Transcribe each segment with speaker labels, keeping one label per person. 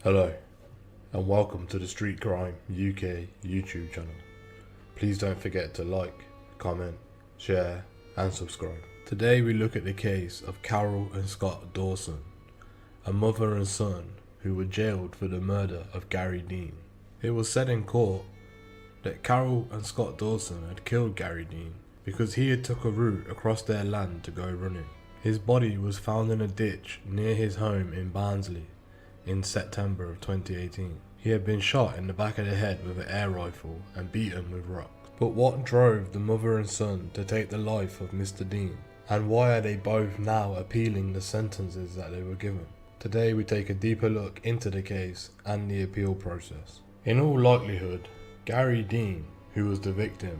Speaker 1: Hello, and welcome to the Street Crime UK YouTube channel. Please don't forget to like, comment, share, and subscribe. Today we look at the case of Carol and Scott Dawson, a mother and son who were jailed for the murder of Gary Dean. It was said in court that Carol and Scott Dawson had killed Gary Dean because he had took a route across their land to go running. His body was found in a ditch near his home in Barnsley in September of 2018. He had been shot in the back of the head with an air rifle and beaten with rocks. But what drove the mother and son to take the life of Mr. Dean? And why are they both now appealing the sentences that they were given? Today we take a deeper look into the case and the appeal process. In all likelihood, Gary Dean, who was the victim,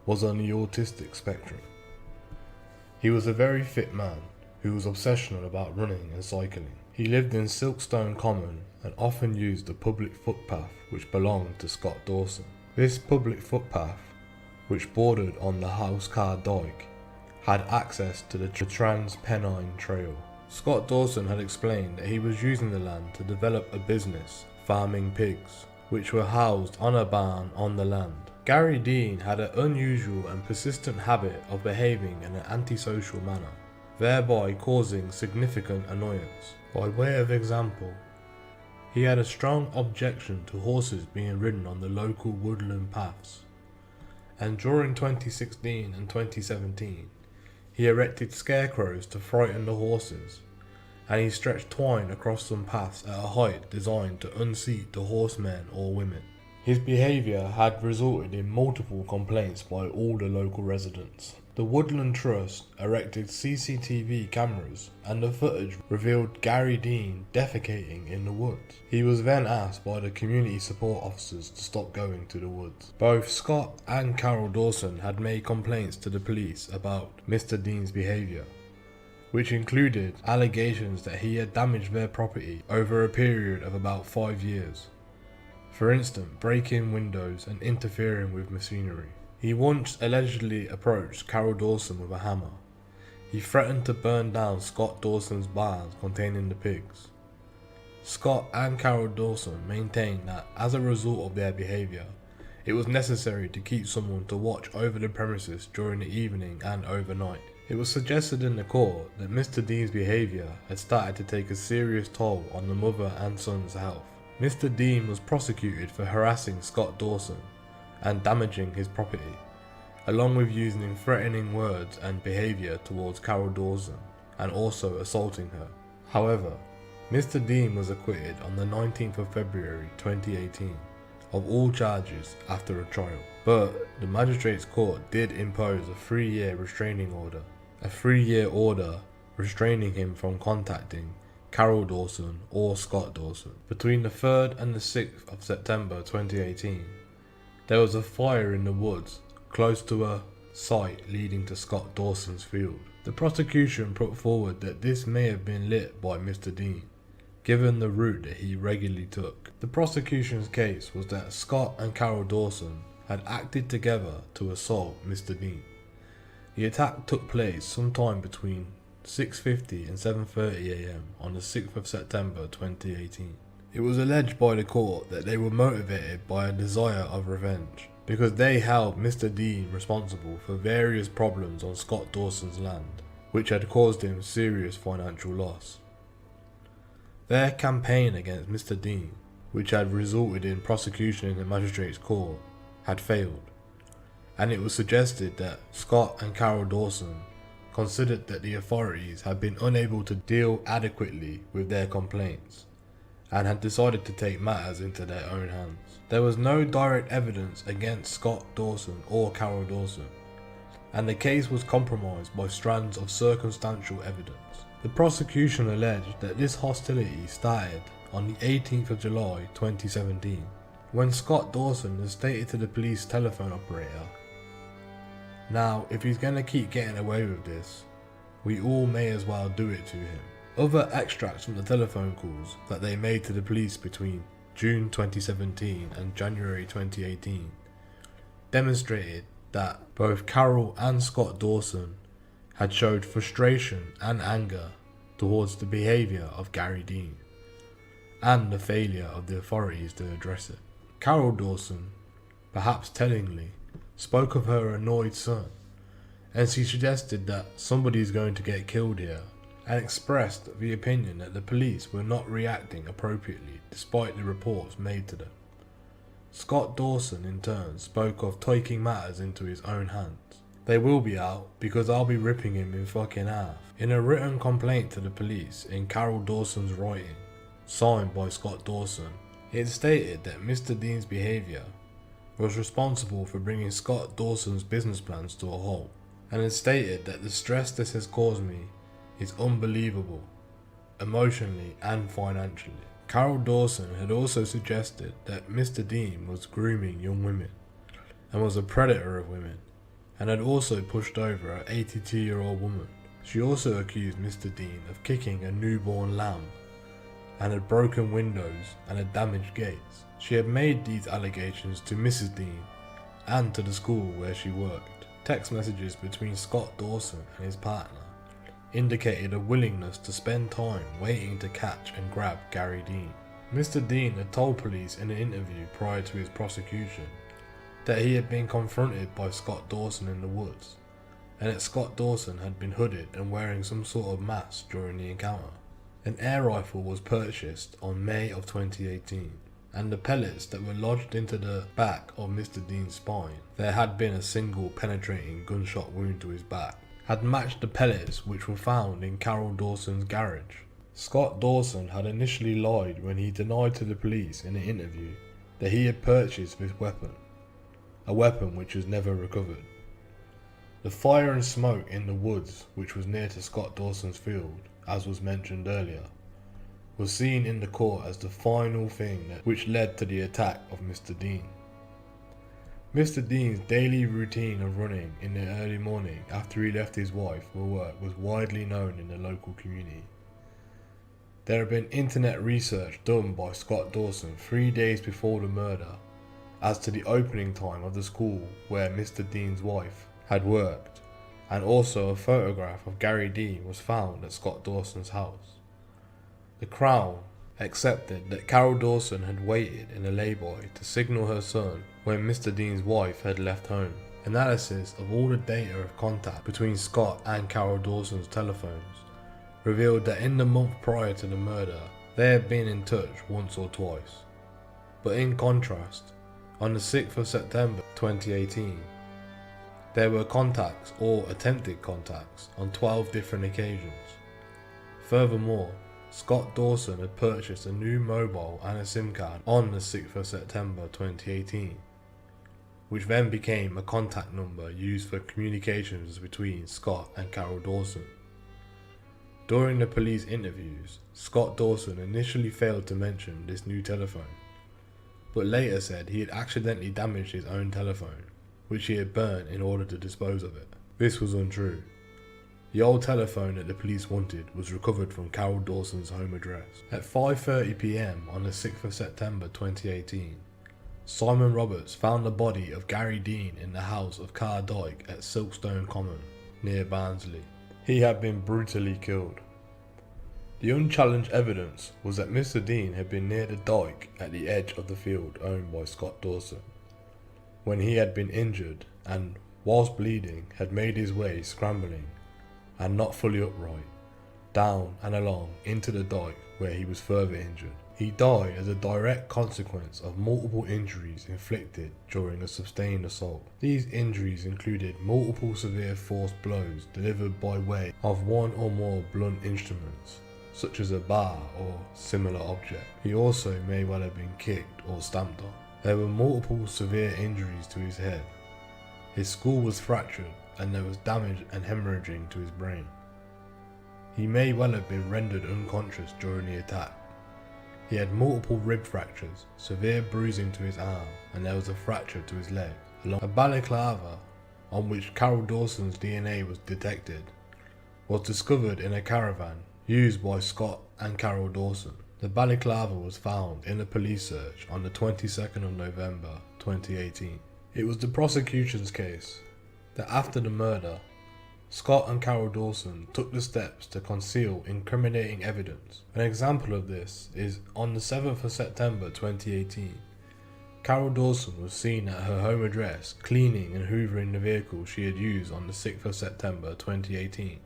Speaker 1: was on the autistic spectrum. He was a very fit man who was obsessional about running and cycling. He lived in Silkstone Common and often used the public footpath which belonged to Scott Dawson. This public footpath, which bordered on the Housecar Dyke, had access to the Trans-Pennine Trail. Scott Dawson had explained that he was using the land to develop a business, farming pigs, which were housed on a barn on the land. Gary Dean had an unusual and persistent habit of behaving in an antisocial manner, thereby causing significant annoyance. By way of example, he had a strong objection to horses being ridden on the local woodland paths, and during 2016 and 2017, he erected scarecrows to frighten the horses, and he stretched twine across some paths at a height designed to unseat the horsemen or women. His behaviour had resulted in multiple complaints by all the local residents. The Woodland Trust erected CCTV cameras, and the footage revealed Gary Dean defecating in the woods. He was then asked by the community support officers to stop going to the woods. Both Scott and Carol Dawson had made complaints to the police about Mr. Dean's behaviour, which included allegations that he had damaged their property over a period of about 5 years. For instance, breaking windows and interfering with machinery. He once allegedly approached Carol Dawson with a hammer. He threatened to burn down Scott Dawson's barns containing the pigs. Scott and Carol Dawson maintained that as a result of their behaviour, it was necessary to keep someone to watch over the premises during the evening and overnight. It was suggested in the court that Mr. Dean's behaviour had started to take a serious toll on the mother and son's health. Mr. Dean was prosecuted for harassing Scott Dawson and damaging his property, along with using threatening words and behaviour towards Carol Dawson and also assaulting her. However, Mr. Dean was acquitted on the 19th of February 2018 of all charges after a trial, but the magistrate's court did impose a 3-year restraining order, a 3-year order restraining him from contacting Carol Dawson or Scott Dawson. Between the 3rd and the 6th of September 2018, there was a fire in the woods close to a site leading to Scott Dawson's field. The prosecution put forward that this may have been lit by Mr. Dean, given the route that he regularly took. The prosecution's case was that Scott and Carol Dawson had acted together to assault Mr. Dean. The attack took place sometime between 6:50 and 7:30 AM on the 6th of September 2018. It was alleged by the court that they were motivated by a desire of revenge, because they held Mr. Dean responsible for various problems on Scott Dawson's land, which had caused him serious financial loss. Their campaign against Mr. Dean, which had resulted in prosecution in the magistrate's court, had failed, and it was suggested that Scott and Carol Dawson considered that the authorities had been unable to deal adequately with their complaints and had decided to take matters into their own hands. There was no direct evidence against Scott Dawson or Carol Dawson, and the case was compromised by strands of circumstantial evidence. The prosecution alleged that this hostility started on the 18th of July 2017, when Scott Dawson had stated to the police telephone operator, "Now, if he's going to keep getting away with this, we all may as well do it to him." Other extracts from the telephone calls that they made to the police between June 2017 and January 2018 demonstrated that both Carol and Scott Dawson had showed frustration and anger towards the behaviour of Gary Dean, and the failure of the authorities to address it. Carol Dawson, perhaps tellingly, spoke of her annoyed son, and she suggested that somebody is going to get killed here, and expressed the opinion that the police were not reacting appropriately despite the reports made to them. Scott Dawson in turn spoke of taking matters into his own hands. They will be out because I'll be ripping him in fucking half. In a written complaint to the police in Carol Dawson's writing, signed by Scott Dawson, it stated that Mr. Dean's behaviour was responsible for bringing Scott Dawson's business plans to a halt, and it stated that the stress this has caused me is unbelievable, emotionally and financially. Carol Dawson had also suggested that Mr. Dean was grooming young women and was a predator of women, and had also pushed over an 82-year-old woman. She also accused Mr. Dean of kicking a newborn lamb and had broken windows and had damaged gates. She had made these allegations to Mrs. Dean and to the school where she worked. Text messages between Scott Dawson and his partner indicated a willingness to spend time waiting to catch and grab Gary Dean. Mr. Dean had told police in an interview prior to his prosecution that he had been confronted by Scott Dawson in the woods, and that Scott Dawson had been hooded and wearing some sort of mask during the encounter. An air rifle was purchased on May of 2018, and the pellets that were lodged into the back of Mr. Dean's spine, there had been a single penetrating gunshot wound to his back, had matched the pellets which were found in Carol Dawson's garage. Scott Dawson had initially lied when he denied to the police in an interview that he had purchased this weapon, a weapon which was never recovered. The fire and smoke in the woods, which was near to Scott Dawson's field, as was mentioned earlier, was seen in the court as the final thing which led to the attack of Mr. Dean. Mr. Dean's daily routine of running in the early morning after he left his wife for work was widely known in the local community. There had been internet research done by Scott Dawson 3 days before the murder as to the opening time of the school where Mr. Dean's wife had worked, and also a photograph of Gary Dean was found at Scott Dawson's house. The Crown accepted that Carol Dawson had waited in a lay-by to signal her son when Mr. Dean's wife had left home. Analysis of all the data of contact between Scott and Carol Dawson's telephones revealed that in the month prior to the murder, they had been in touch once or twice. But in contrast, on the 6th of September 2018, there were contacts or attempted contacts on 12 different occasions. Furthermore, Scott Dawson had purchased a new mobile and a SIM card on the 6th of September 2018, which then became a contact number used for communications between Scott and Carol Dawson. During the police interviews, Scott Dawson initially failed to mention this new telephone, but later said he had accidentally damaged his own telephone, which he had burnt in order to dispose of it. This was untrue. The old telephone that the police wanted was recovered from Carol Dawson's home address. At 5:30 p.m. on the 6th of September 2018, Simon Roberts found the body of Gary Dean in the house of Carr Dyke at Silkstone Common, near Barnsley. He had been brutally killed. The unchallenged evidence was that Mr. Dean had been near the dyke at the edge of the field owned by Scott Dawson when he had been injured and, whilst bleeding, had made his way scrambling and not fully upright, down and along into the dyke where he was further injured. He died as a direct consequence of multiple injuries inflicted during a sustained assault. These injuries included multiple severe force blows delivered by way of one or more blunt instruments, such as a bar or similar object. He also may well have been kicked or stamped on. There were multiple severe injuries to his head. His skull was fractured and there was damage and hemorrhaging to his brain. He may well have been rendered unconscious during the attack. He had multiple rib fractures, severe bruising to his arm, and there was a fracture to his leg. A balaclava, on which Carol Dawson's DNA was detected, was discovered in a caravan used by Scott and Carol Dawson. The balaclava was found in a police search on the 22nd of November 2018. It was the prosecution's case that after the murder, Scott and Carol Dawson took the steps to conceal incriminating evidence. An example of this is on the 7th of September 2018. Carol Dawson was seen at her home address cleaning and hoovering the vehicle she had used on the 6th of September 2018,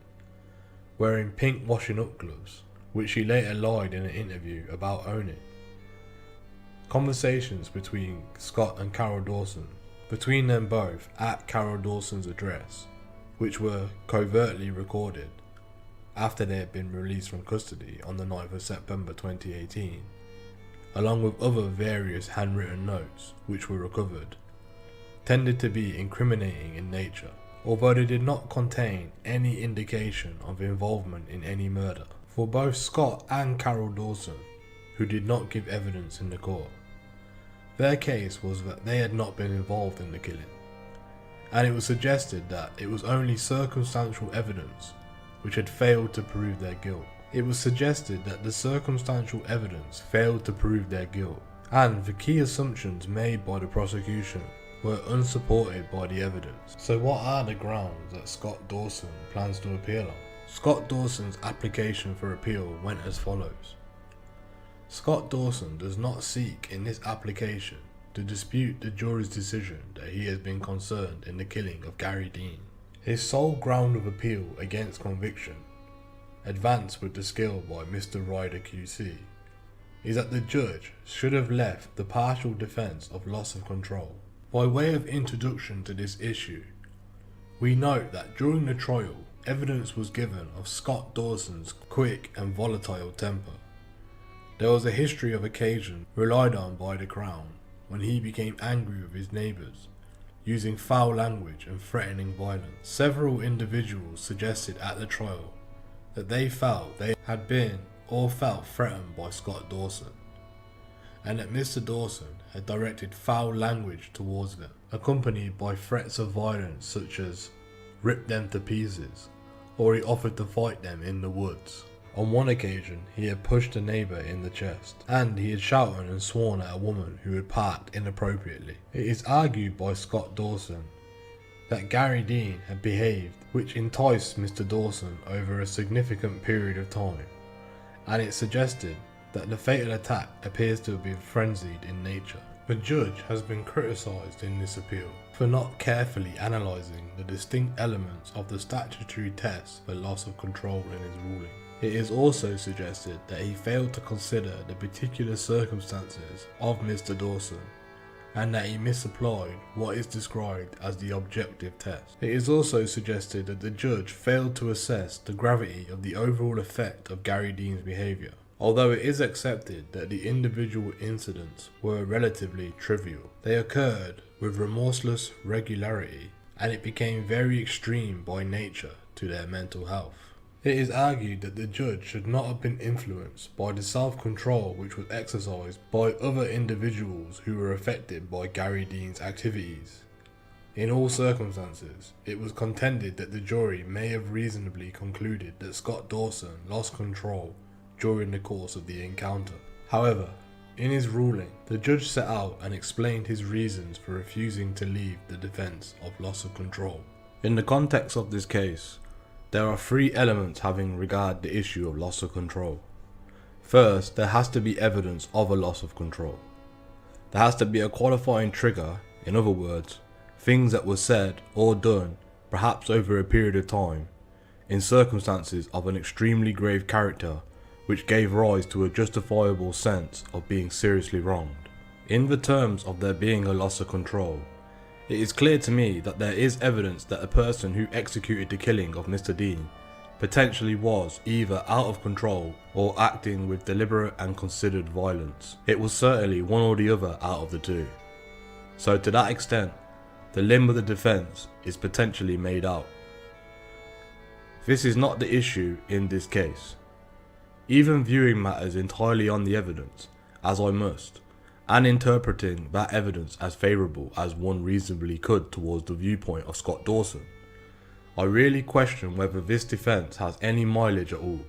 Speaker 1: wearing pink washing up gloves, which she later lied in an interview about owning. Conversations between Scott and Carol Dawson, between them both at Carol Dawson's address, which were covertly recorded after they had been released from custody on the 9th of September 2018, along with other various handwritten notes which were recovered, tended to be incriminating in nature, although they did not contain any indication of involvement in any murder. For both Scott and Carol Dawson, who did not give evidence in the court, their case was that they had not been involved in the killing, and it was suggested that it was only circumstantial evidence which had failed to prove their guilt. It was suggested that the circumstantial evidence failed to prove their guilt, and the key assumptions made by the prosecution were unsupported by the evidence. So what are the grounds that Scott Dawson plans to appeal on? Scott Dawson's application for appeal went as follows. Scott Dawson does not seek in this application to dispute the jury's decision that he has been concerned in the killing of Gary Dean. His sole ground of appeal against conviction, advanced with the skill by Mr. Ryder QC, is that the judge should have left the partial defence of loss of control. By way of introduction to this issue, we note that during the trial, evidence was given of Scott Dawson's quick and volatile temper. There was a history of occasion relied on by the Crown when he became angry with his neighbours, using foul language and threatening violence. Several individuals suggested at the trial that they felt they had been or felt threatened by Scott Dawson, and that Mr. Dawson had directed foul language towards them, accompanied by threats of violence such as rip them to pieces, or he offered to fight them in the woods. On one occasion, he had pushed a neighbour in the chest, and he had shouted and sworn at a woman who had parked inappropriately. It is argued by Scott Dawson that Gary Dean had behaved which enticed Mr. Dawson over a significant period of time, and it suggested that the fatal attack appears to have been frenzied in nature. The judge has been criticised in this appeal for not carefully analysing the distinct elements of the statutory test for loss of control in his ruling. It is also suggested that he failed to consider the particular circumstances of Mr. Dawson, and that he misapplied what is described as the objective test. It is also suggested that the judge failed to assess the gravity of the overall effect of Gary Dean's behaviour, although it is accepted that the individual incidents were relatively trivial. They occurred with remorseless regularity, and it became very extreme by nature to their mental health. It is argued that the judge should not have been influenced by the self-control which was exercised by other individuals who were affected by Gary Dean's activities. In all circumstances, it was contended that the jury may have reasonably concluded that Scott Dawson lost control during the course of the encounter. However, in his ruling, the judge set out and explained his reasons for refusing to leave the defence of loss of control. In the context of this case, there are three elements having regard the issue of loss of control. First, there has to be evidence of a loss of control. There has to be a qualifying trigger, in other words, things that were said or done, perhaps over a period of time, in circumstances of an extremely grave character, which gave rise to a justifiable sense of being seriously wronged. In the terms of there being a loss of control, it is clear to me that there is evidence that a person who executed the killing of Mr. Dean potentially was either out of control or acting with deliberate and considered violence. It was certainly one or the other out of the two. So to that extent, the limb of the defence is potentially made out. This is not the issue in this case. Even viewing matters entirely on the evidence, as I must, and interpreting that evidence as favourable as one reasonably could towards the viewpoint of Scott Dawson, I really question whether this defence has any mileage at all.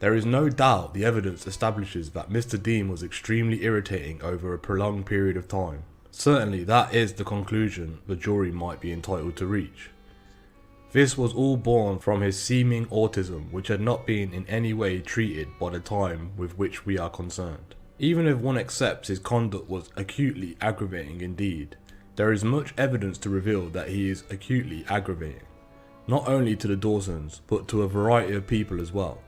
Speaker 1: There is no doubt the evidence establishes that Mr. Dean was extremely irritating over a prolonged period of time. Certainly that is the conclusion the jury might be entitled to reach. This was all born from his seeming autism, which had not been in any way treated by the time with which we are concerned. Even if one accepts his conduct was acutely aggravating indeed, there is much evidence to reveal that he is acutely aggravating, not only to the Dawsons, but to a variety of people as well,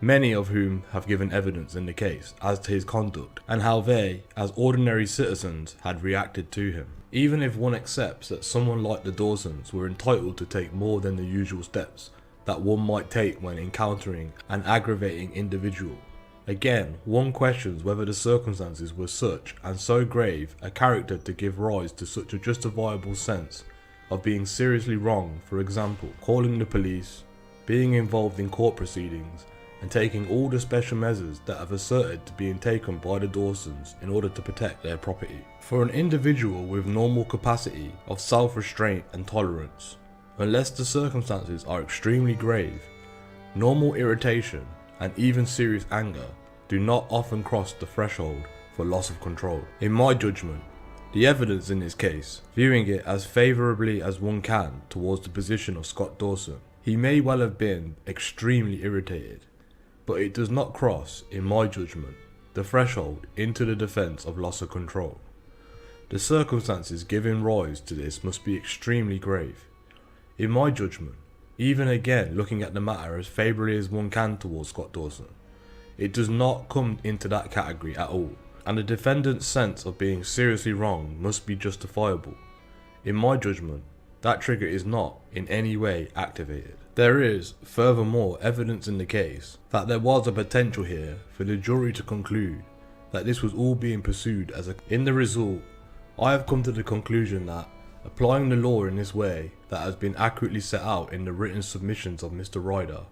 Speaker 1: many of whom have given evidence in the case as to his conduct and how they, as ordinary citizens, had reacted to him. Even if one accepts that someone like the Dawsons were entitled to take more than the usual steps that one might take when encountering an aggravating individual, again, one questions whether the circumstances were such and so grave a character to give rise to such a justifiable sense of being seriously wrong, for example, calling the police, being involved in court proceedings, and taking all the special measures that have asserted to being taken by the Dawsons in order to protect their property. For an individual with normal capacity of self-restraint and tolerance, unless the circumstances are extremely grave, normal irritation and even serious anger do not often cross the threshold for loss of control. In my judgment, the evidence in this case, viewing it as favourably as one can towards the position of Scott Dawson, he may well have been extremely irritated, but it does not cross, in my judgment, the threshold into the defence of loss of control. The circumstances giving rise to this must be extremely grave. In my judgment, even again looking at the matter as favourably as one can towards Scott Dawson, it does not come into that category at all, and the defendant's sense of being seriously wrong must be justifiable. In my judgment, that trigger is not in any way activated. There is, furthermore, evidence in the case that there was a potential here for the jury to conclude that this was all being pursued as a... In the result, I have come to the conclusion that, applying the law in this way that has been accurately set out in the written submissions of Mr. Ryder,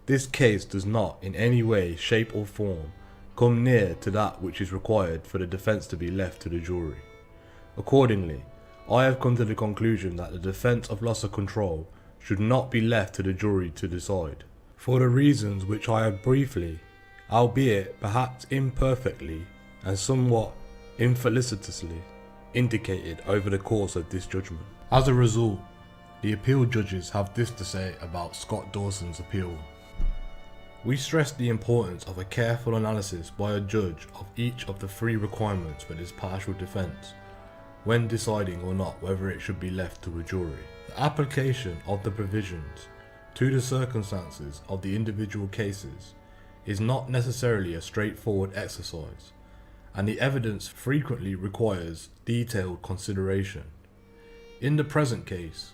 Speaker 1: this case does not in any way, shape or form come near to that which is required for the defence to be left to the jury. Accordingly, I have come to the conclusion that the defence of loss of control should not be left to the jury to decide, for the reasons which I have briefly, albeit perhaps imperfectly and somewhat infelicitously, indicated over the course of this judgment. As a result, the appeal judges have this to say about Scott Dawson's appeal. We stress the importance of a careful analysis by a judge of each of the three requirements for this partial defence, when deciding or not whether it should be left to a jury. The application of the provisions to the circumstances of the individual cases is not necessarily a straightforward exercise, and the evidence frequently requires detailed consideration. In the present case,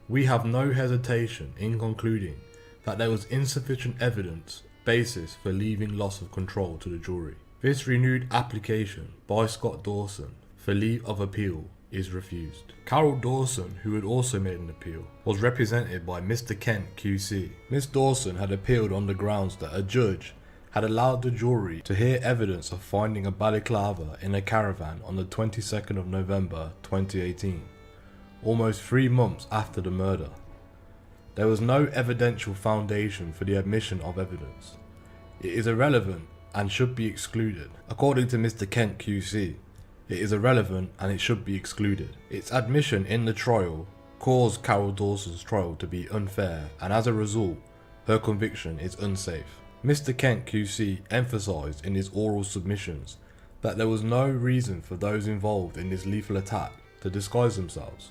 Speaker 1: we have no hesitation in concluding that there was insufficient evidence basis for leaving loss of control to the jury. This renewed application by Scott Dawson for leave of appeal is refused. Carol Dawson, who had also made an appeal, was represented by Mr. Kent QC. Miss Dawson had appealed on the grounds that a judge had allowed the jury to hear evidence of finding a balaclava in a caravan on the 22nd of November 2018, almost 3 months after the murder. There was no evidential foundation for the admission of evidence. It is irrelevant and should be excluded. According to Mr. Kent QC, it is irrelevant and it should be excluded. Its admission in the trial caused Carol Dawson's trial to be unfair, and as a result, her conviction is unsafe. Mr. Kent QC emphasised in his oral submissions that there was no reason for those involved in this lethal attack to disguise themselves.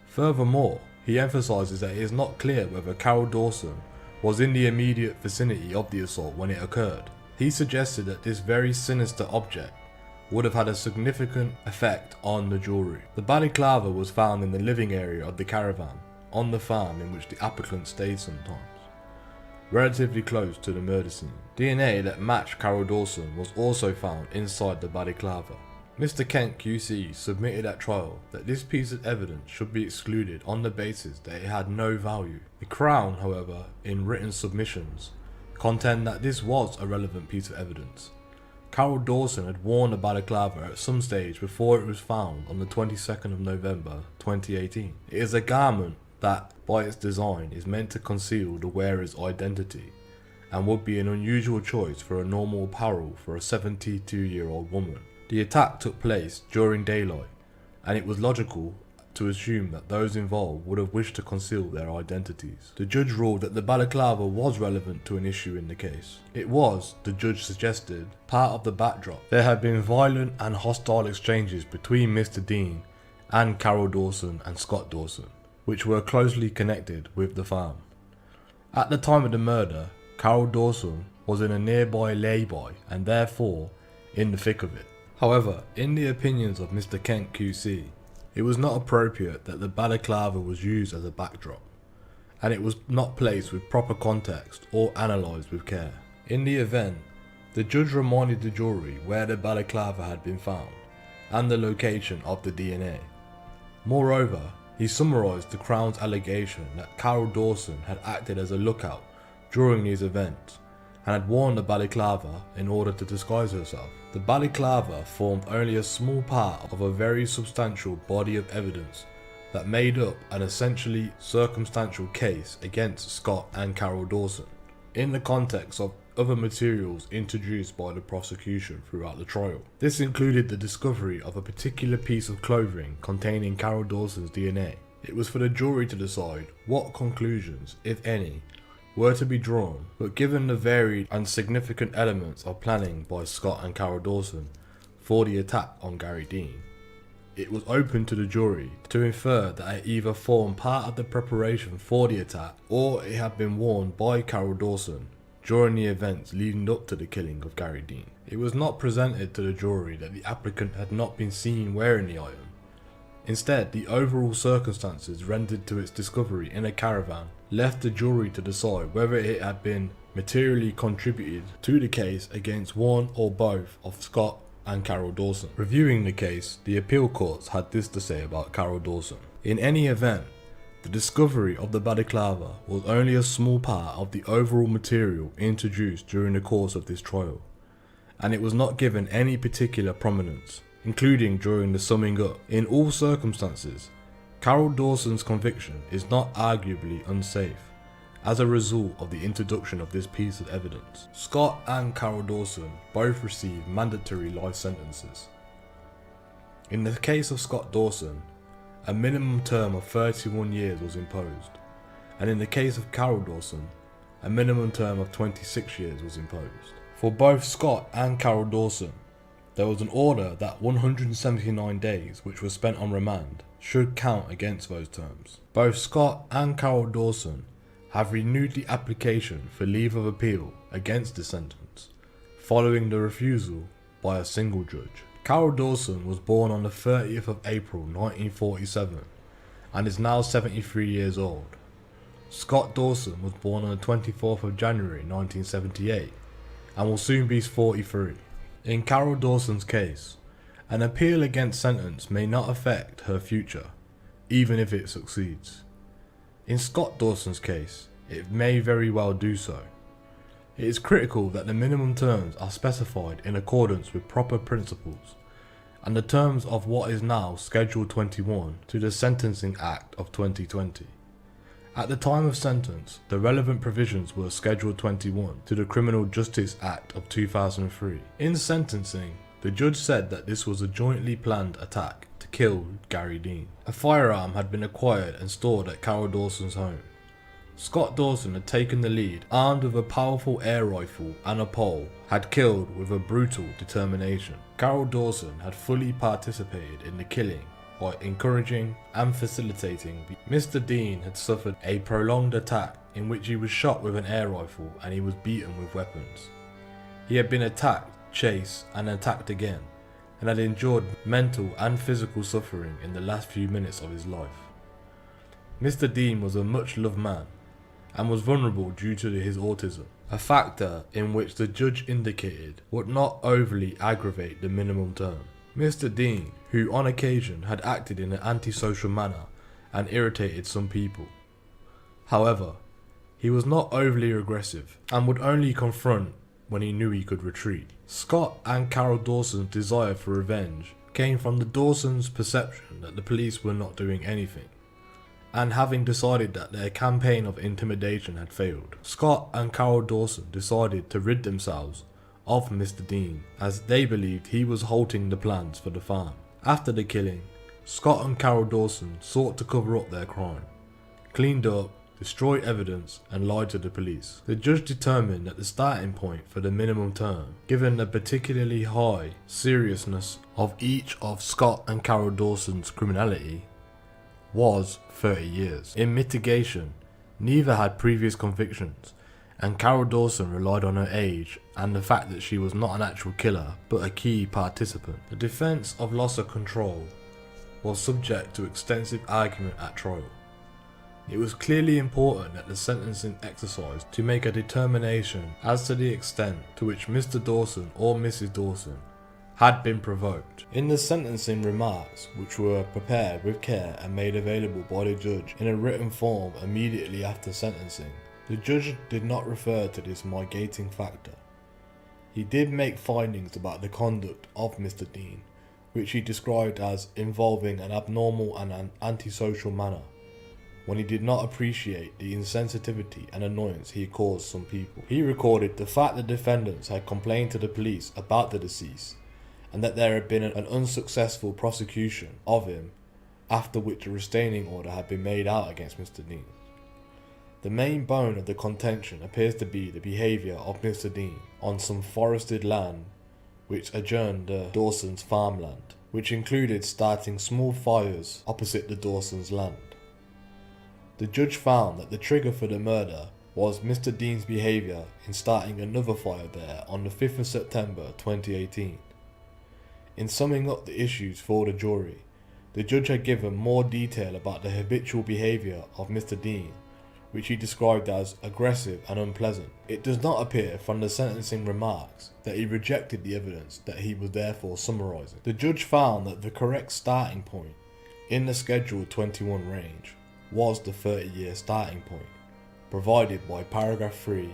Speaker 1: Furthermore, he emphasises that it is not clear whether Carol Dawson was in the immediate vicinity of the assault when it occurred. He suggested that this very sinister object would have had a significant effect on the jury. The balaclava was found in the living area of the caravan, on the farm in which the applicant stayed sometimes, relatively close to the murder scene. DNA that matched Carol Dawson was also found inside the balaclava. Mr. Kent QC submitted at trial that this piece of evidence should be excluded on the basis that it had no value. The Crown, however, in written submissions, contend that this was a relevant piece of evidence. Carol Dawson had worn the balaclava at some stage before it was found on the 22nd of November 2018. It is a garment that, by its design, is meant to conceal the wearer's identity and would be an unusual choice for a normal apparel for a 72-year-old woman. The attack took place during daylight, and it was logical to assume that those involved would have wished to conceal their identities. The judge ruled that the balaclava was relevant to an issue in the case. It was, the judge suggested, part of the backdrop. There had been violent and hostile exchanges between Mr. Dean and Carol Dawson and Scott Dawson, which were closely connected with the farm. At the time of the murder, Carol Dawson was in a nearby lay-by and therefore in the thick of it. However, in the opinions of Mr. Kent QC, it was not appropriate that the balaclava was used as a backdrop, and it was not placed with proper context or analysed with care. In the event, the judge reminded the jury where the balaclava had been found and the location of the DNA. Moreover, he summarised the Crown's allegation that Carol Dawson had acted as a lookout during these events and had worn the balaclava in order to disguise herself. The balaclava formed only a small part of a very substantial body of evidence that made up an essentially circumstantial case against Scott and Carol Dawson, in the context of other materials introduced by the prosecution throughout the trial. This included the discovery of a particular piece of clothing containing Carol Dawson's DNA. It was for the jury to decide what conclusions, if any, were to be drawn, but given the varied and significant elements of planning by Scott and Carol Dawson for the attack on Gary Dean, it was open to the jury to infer that it either formed part of the preparation for the attack or it had been worn by Carol Dawson during the events leading up to the killing of Gary Dean. It was not presented to the jury that the applicant had not been seen wearing the item. Instead, the overall circumstances rendered to its discovery in a caravan left the jury to decide whether it had been materially contributed to the case against one or both of Scott and Carol Dawson. Reviewing the case, the appeal courts had this to say about Carol Dawson. In any event, the discovery of the balaclava was only a small part of the overall material introduced during the course of this trial, and it was not given any particular prominence, including during the summing up. In all circumstances, Carol Dawson's conviction is not arguably unsafe as a result of the introduction of this piece of evidence. Scott and Carol Dawson both received mandatory life sentences. In the case of Scott Dawson, a minimum term of 31 years was imposed, and in the case of Carol Dawson, a minimum term of 26 years was imposed. For both Scott and Carol Dawson, there was an order that 179 days which were spent on remand should count against those terms. Both Scott and Carol Dawson have renewed the application for leave of appeal against the sentence, following the refusal by a single judge. Carol Dawson was born on the 30th of April 1947 and is now 73 years old. Scott Dawson was born on the 24th of January 1978 and will soon be 43. In Carol Dawson's case, an appeal against sentence may not affect her future, even if it succeeds. In Scott Dawson's case, it may very well do so. It is critical that the minimum terms are specified in accordance with proper principles and the terms of what is now Schedule 21 to the Sentencing Act of 2020. At the time of sentence, the relevant provisions were Schedule 21 to the Criminal Justice Act of 2003. In sentencing, the judge said that this was a jointly planned attack to kill Gary Dean. A firearm had been acquired and stored at Carol Dawson's home. Scott Dawson had taken the lead, armed with a powerful air rifle and a pole, had killed with a brutal determination. Carol Dawson had fully participated in the killing by encouraging and facilitating. Mr. Dean had suffered a prolonged attack in which he was shot with an air rifle and he was beaten with weapons. He had been attacked, chased and attacked again, and had endured mental and physical suffering in the last few minutes of his life. Mr. Dean was a much loved man and was vulnerable due to his autism, a factor in which the judge indicated would not overly aggravate the minimum term. Mr. Dean, who on occasion had acted in an antisocial manner and irritated some people. However, he was not overly aggressive and would only confront when he knew he could retreat. Scott and Carol Dawson's desire for revenge came from the Dawsons' perception that the police were not doing anything, and having decided that their campaign of intimidation had failed. Scott and Carol Dawson decided to rid themselves of Mr. Dean as they believed he was halting the plans for the farm. After the killing, Scott and Carol Dawson sought to cover up their crime, cleaned up, destroyed evidence and lied to the police. The judge determined that the starting point for the minimum term, given the particularly high seriousness of each of Scott and Carol Dawson's criminality, was 30 years. In mitigation, neither had previous convictions, and Carol Dawson relied on her age and the fact that she was not an actual killer but a key participant. The defense of loss of control was subject to extensive argument at trial. It was clearly important that the sentencing exercise to make a determination as to the extent to which Mr. Dawson or Mrs. Dawson had been provoked. In the sentencing remarks, which were prepared with care and made available by the judge in a written form immediately after sentencing, the judge did not refer to this mitigating factor. He did make findings about the conduct of Mr. Dean, which he described as involving an abnormal and an antisocial manner, when he did not appreciate the insensitivity and annoyance he caused some people. He recorded the fact the defendants had complained to the police about the deceased, and that there had been an unsuccessful prosecution of him, after which a restraining order had been made out against Mr. Dean. The main bone of the contention appears to be the behaviour of Mr. Dean on some forested land which adjoined the Dawson's farmland, which included starting small fires opposite the Dawson's land. The judge found that the trigger for the murder was Mr. Dean's behaviour in starting another fire there on the 5th of September 2018. In summing up the issues for the jury, the judge had given more detail about the habitual behaviour of Mr. Dean, which he described as aggressive and unpleasant. It does not appear from the sentencing remarks that he rejected the evidence that he was therefore summarising. The judge found that the correct starting point in the Schedule 21 range was the 30-year starting point, provided by paragraph 3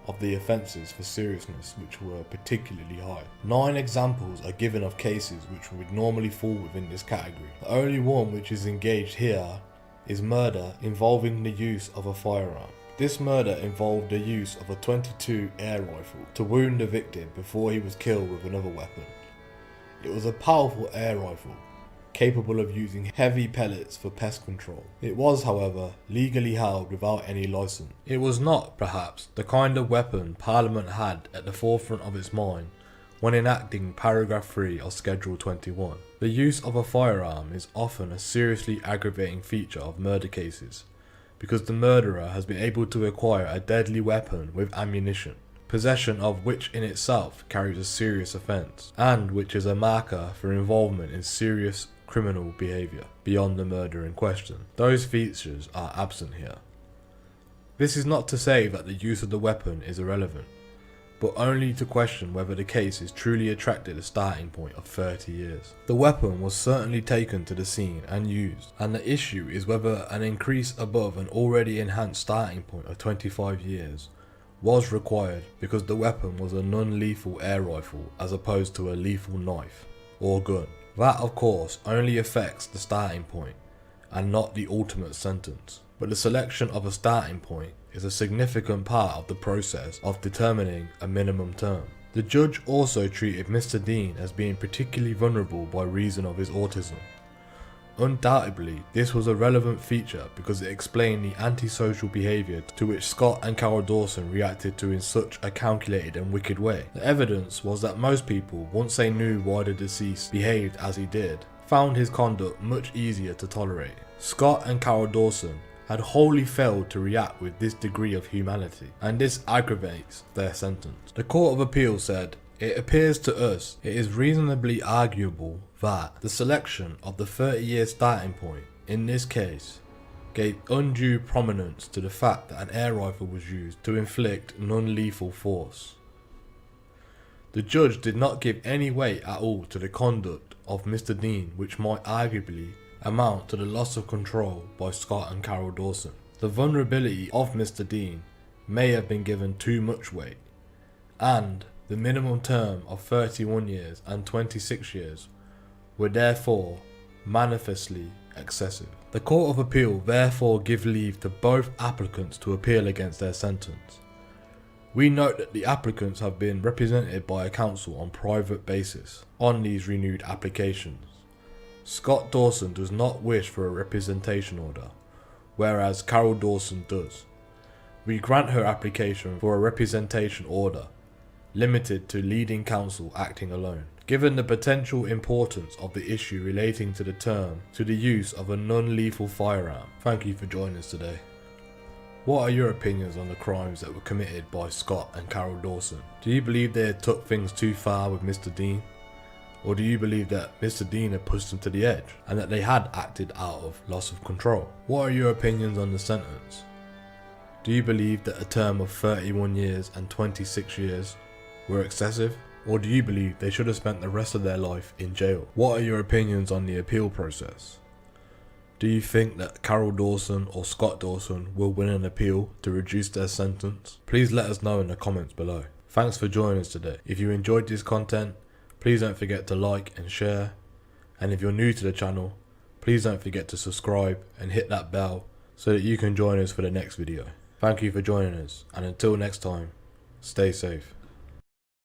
Speaker 1: of the offences for seriousness, which were particularly high. 9 examples are given of cases which would normally fall within this category. The only one which is engaged here is murder involving the use of a firearm. This murder involved the use of a .22 air rifle to wound the victim before he was killed with another weapon. It was a powerful air rifle, capable of using heavy pellets for pest control. It was, however, legally held without any license. It was not, perhaps, the kind of weapon Parliament had at the forefront of its mind when enacting paragraph 3 of Schedule 21. The use of a firearm is often a seriously aggravating feature of murder cases, because the murderer has been able to acquire a deadly weapon with ammunition, possession of which in itself carries a serious offence, and which is a marker for involvement in serious criminal behaviour beyond the murder in question. Those features are absent here. This is not to say that the use of the weapon is irrelevant, but only to question whether the case is truly attracted a starting point of 30 years. The weapon was certainly taken to the scene and used, and the issue is whether an increase above an already enhanced starting point of 25 years was required because the weapon was a non-lethal air rifle as opposed to a lethal knife or gun. That, of course, only affects the starting point and not the ultimate sentence, but the selection of a starting point is a significant part of the process of determining a minimum term. The judge also treated Mr. Dean as being particularly vulnerable by reason of his autism. Undoubtedly, this was a relevant feature because it explained the antisocial behaviour to which Scott and Carol Dawson reacted to in such a calculated and wicked way. The evidence was that most people, once they knew why the deceased behaved as he did, found his conduct much easier to tolerate. Scott and Carol Dawson had wholly failed to react with this degree of humanity, and this aggravates their sentence. The Court of Appeal said, "It appears to us it is reasonably arguable that the selection of the 30-year starting point in this case gave undue prominence to the fact that an air rifle was used to inflict non-lethal force." The judge did not give any weight at all to the conduct of Mr. Dean, which might arguably amount to the loss of control by Scott and Carol Dawson. The vulnerability of Mr. Dean may have been given too much weight, and the minimum term of 31 years and 26 years were therefore manifestly excessive. The Court of Appeal therefore give leave to both applicants to appeal against their sentence. We note that the applicants have been represented by a counsel on private basis on these renewed applications. Scott Dawson does not wish for a representation order, whereas Carol Dawson does. We grant her application for a representation order, limited to leading counsel acting alone. Given the potential importance of the issue relating to the use of a non-lethal firearm, thank you for joining us today. What are your opinions on the crimes that were committed by Scott and Carol Dawson? Do you believe they had took things too far with Mr. Dean? Or do you believe that Mr. Dean had pushed them to the edge and that they had acted out of loss of control? What are your opinions on the sentence? Do you believe that a term of 31 years and 26 years were excessive? Or do you believe they should have spent the rest of their life in jail? What are your opinions on the appeal process? Do you think that Carol Dawson or Scott Dawson will win an appeal to reduce their sentence? Please let us know in the comments below. Thanks for joining us today. If you enjoyed this content, please don't forget to like and share. And if you're new to the channel, please don't forget to subscribe and hit that bell so that you can join us for the next video. Thank you for joining us, and until next time, stay safe.